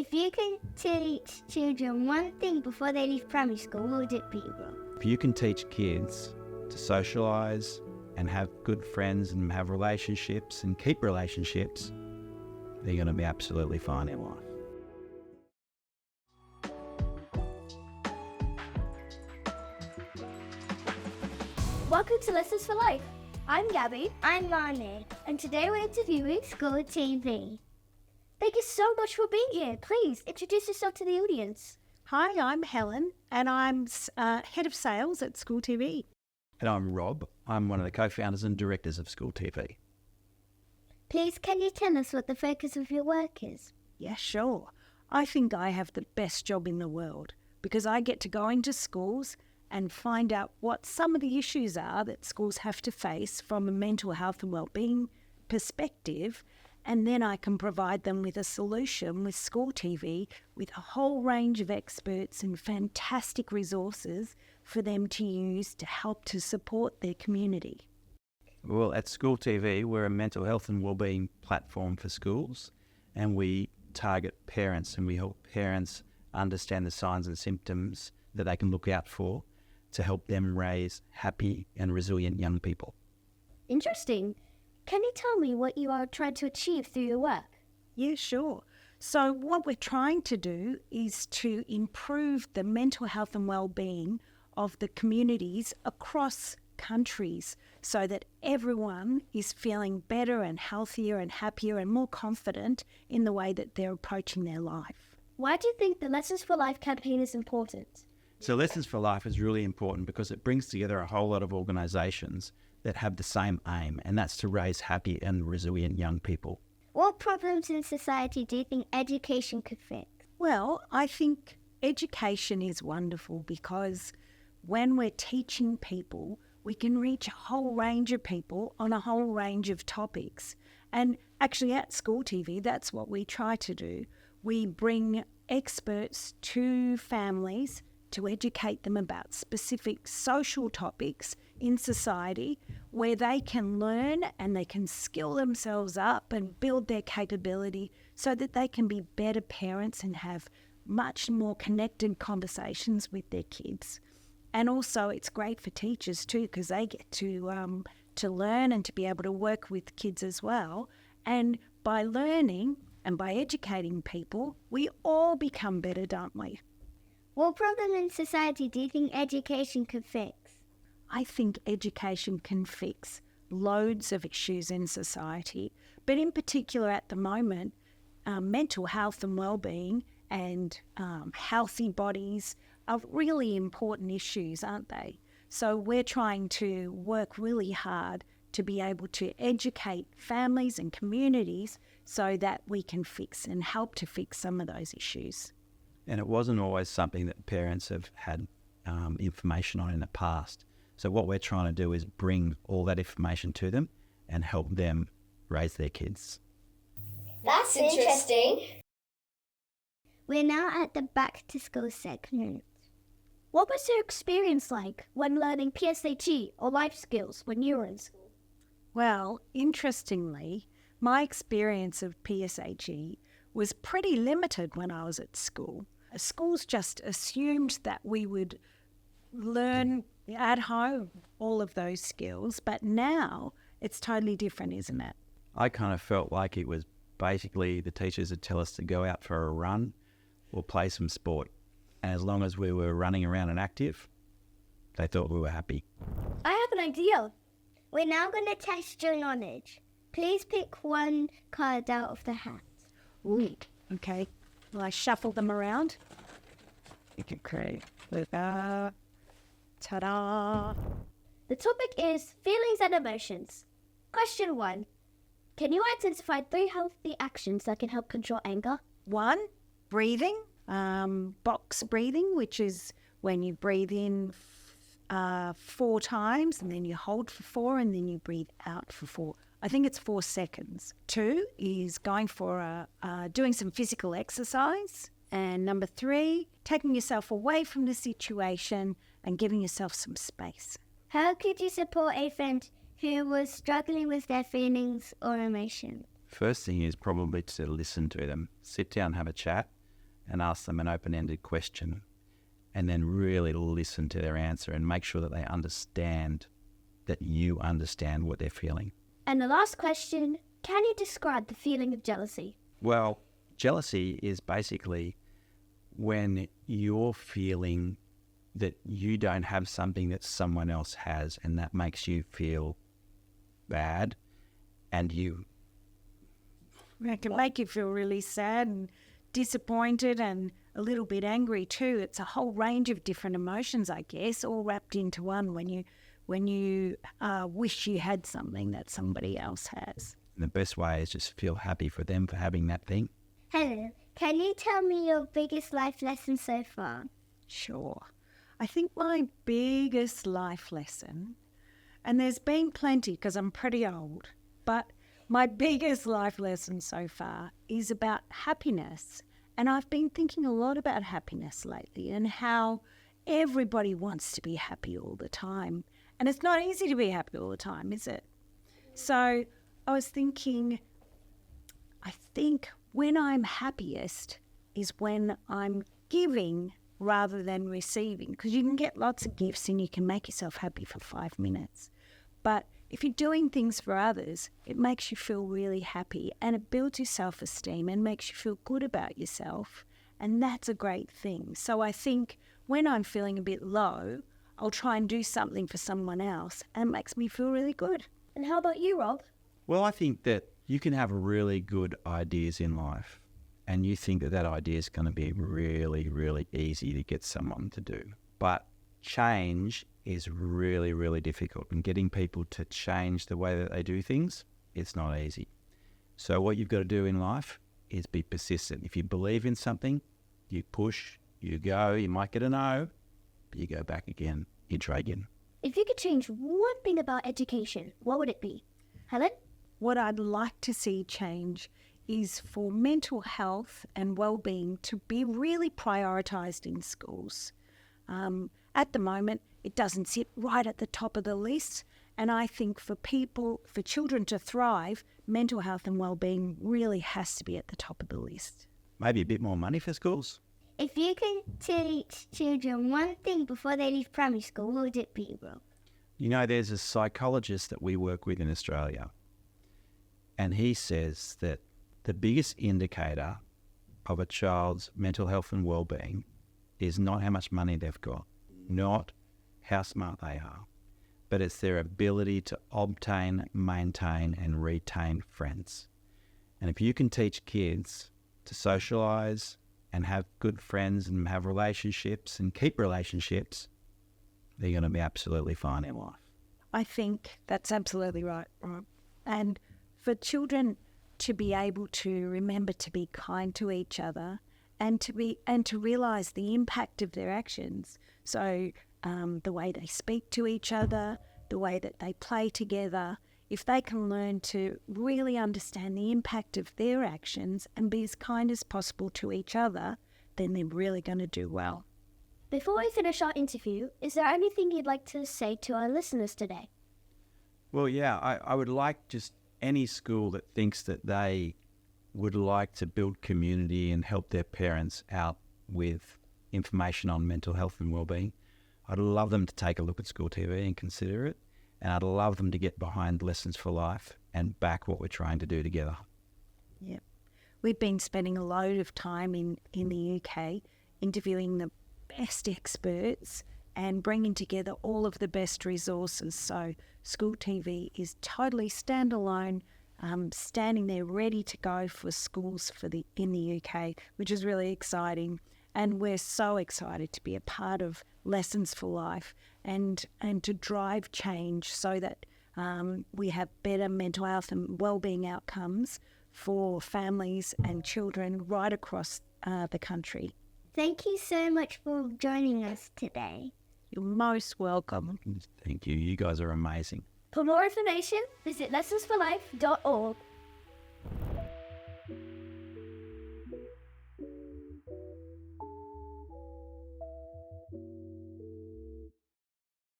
If you can teach children one thing before they leave primary school, what would it be, Rob? If you can teach kids to socialise and have good friends and have relationships and keep relationships, they're going to be absolutely fine in life. Welcome to Lessons for Life. I'm Gabbie. I'm Marnie, and today we're interviewing SchoolTV. Thank you so much for being here. Please introduce yourself to the audience. Hi, I'm Helen, and I'm Head of Sales at SchoolTV. And I'm Rob. I'm one of the co-founders and directors of SchoolTV. Please, can you tell us what the focus of your work is? Yeah, sure. I think I have the best job in the world because I get to go into schools and find out what some of the issues are that schools have to face from a mental health and wellbeing perspective, and then I can provide them with a solution with SchoolTV with a whole range of experts and fantastic resources for them to use to help to support their community. Well, at SchoolTV, we're a mental health and wellbeing platform for schools, and we target parents and we help parents understand the signs and symptoms that they can look out for to help them raise happy and resilient young people. Interesting. Can you tell me what you are trying to achieve through your work? Yeah, sure. So what we're trying to do is to improve the mental health and wellbeing of the communities across countries so that everyone is feeling better and healthier and happier and more confident in the way that they're approaching their life. Why do you think the Lessons for Life campaign is important? So Lessons for Life is really important because it brings together a whole lot of organisations that have the same aim, and that's to raise happy and resilient young people. What problems in society do you think education could fix? Well, I think education is wonderful because when we're teaching people, we can reach a whole range of people on a whole range of topics. And actually at SchoolTV, that's what we try to do. We bring experts to families to educate them about specific social topics in society where they can learn and they can skill themselves up and build their capability so that they can be better parents and have much more connected conversations with their kids. And also it's great for teachers too because they get to learn and to be able to work with kids as well. And by learning and by educating people, we all become better, don't we? What problem in society do you think education could fix? I think education can fix loads of issues in society, but in particular at the moment, mental health and wellbeing and healthy bodies are really important issues, aren't they? So we're trying to work really hard to be able to educate families and communities so that we can fix and help to fix some of those issues. And it wasn't always something that parents have had information on in the past. So what we're trying to do is bring all that information to them and help them raise their kids. That's interesting. We're now at the back to school segment. What was your experience like when learning PSHE or life skills when you were in school? Well, interestingly, my experience of PSHE was pretty limited when I was at school. Schools just assumed that we would learn at home all of those skills, but now it's totally different, isn't it? I kind of felt like it was basically the teachers would tell us to go out for a run or play some sport. And as long as we were running around and active, they thought we were happy. I have an idea. We're now going to test your knowledge. Please pick one card out of the hat. Ooh, okay. Will I shuffle them around? Okay. Ta-da! The topic is feelings and emotions. Question 1. Can you identify 3 healthy actions that can help control anger? 1, breathing. Box breathing, which is when you breathe in 4 times and then you hold for 4 and then you breathe out for 4. I think it's 4 seconds. 2 is going for doing some physical exercise. And number 3, taking yourself away from the situation and giving yourself some space. How could you support a friend who was struggling with their feelings or emotions? First thing is probably to listen to them. Sit down, have a chat, and ask them an open-ended question, and then really listen to their answer and make sure that they understand that you understand what they're feeling. And the last question, can you describe the feeling of jealousy? Well, jealousy is basically when you're feeling that you don't have something that someone else has, and that makes you feel bad, and It can make you feel really sad and disappointed and a little bit angry too. It's a whole range of different emotions, I guess, all wrapped into one when you wish you had something that somebody else has. And the best way is just feel happy for them for having that thing. Hello, can you tell me your biggest life lesson so far? Sure. I think my biggest life lesson, and there's been plenty because I'm pretty old, but my biggest life lesson so far is about happiness. And I've been thinking a lot about happiness lately and how everybody wants to be happy all the time. And it's not easy to be happy all the time, is it? So I was thinking, I think when I'm happiest is when I'm giving rather than receiving, because you can get lots of gifts and you can make yourself happy for 5 minutes. But if you're doing things for others, it makes you feel really happy and it builds your self-esteem and makes you feel good about yourself. And that's a great thing. So I think when I'm feeling a bit low, I'll try and do something for someone else and it makes me feel really good. And how about you, Rob? Well, I think that you can have really good ideas in life, and you think that idea is going to be really, really easy to get someone to do. But change is really, really difficult, and getting people to change the way that they do things, it's not easy. So what you've got to do in life is be persistent. If you believe in something, you push, you go, you might get a no, but you go back again, you try again. If you could change one thing about education, what would it be? Helen? What I'd like to see change is for mental health and wellbeing to be really prioritised in schools. At the moment, it doesn't sit right at the top of the list. And I think for children to thrive, mental health and wellbeing really has to be at the top of the list. Maybe a bit more money for schools. If you could teach children one thing before they leave primary school, what would it be, Rob? You know, there's a psychologist that we work with in Australia, and he says that the biggest indicator of a child's mental health and well-being is not how much money they've got, not how smart they are, but it's their ability to obtain, maintain and retain friends. And if you can teach kids to socialise and have good friends and have relationships and keep relationships, they're going to be absolutely fine in life. I think that's absolutely right, Rob. And for children to be able to remember to be kind to each other and to realise the impact of their actions. So the way they speak to each other, the way that they play together, if they can learn to really understand the impact of their actions and be as kind as possible to each other, then they're really going to do well. Before we finish our interview, is there anything you'd like to say to our listeners today? Well, yeah, I would like just any school that thinks that they would like to build community and help their parents out with information on mental health and wellbeing. I'd love them to take a look at SchoolTV and consider it. And I'd love them to get behind Lessons for Life and back what we're trying to do together. Yep. We've been spending a load of time in the UK interviewing the best experts and bringing together all of the best resources. So SchoolTV is totally standalone, standing there ready to go for schools in the UK, which is really exciting. And we're so excited to be a part of Lessons for Life and to drive change so that we have better mental health and wellbeing outcomes for families and children right across the country. Thank you so much for joining us today. You're most welcome. Thank you. You guys are amazing. For more information, visit lessonsforlife.org.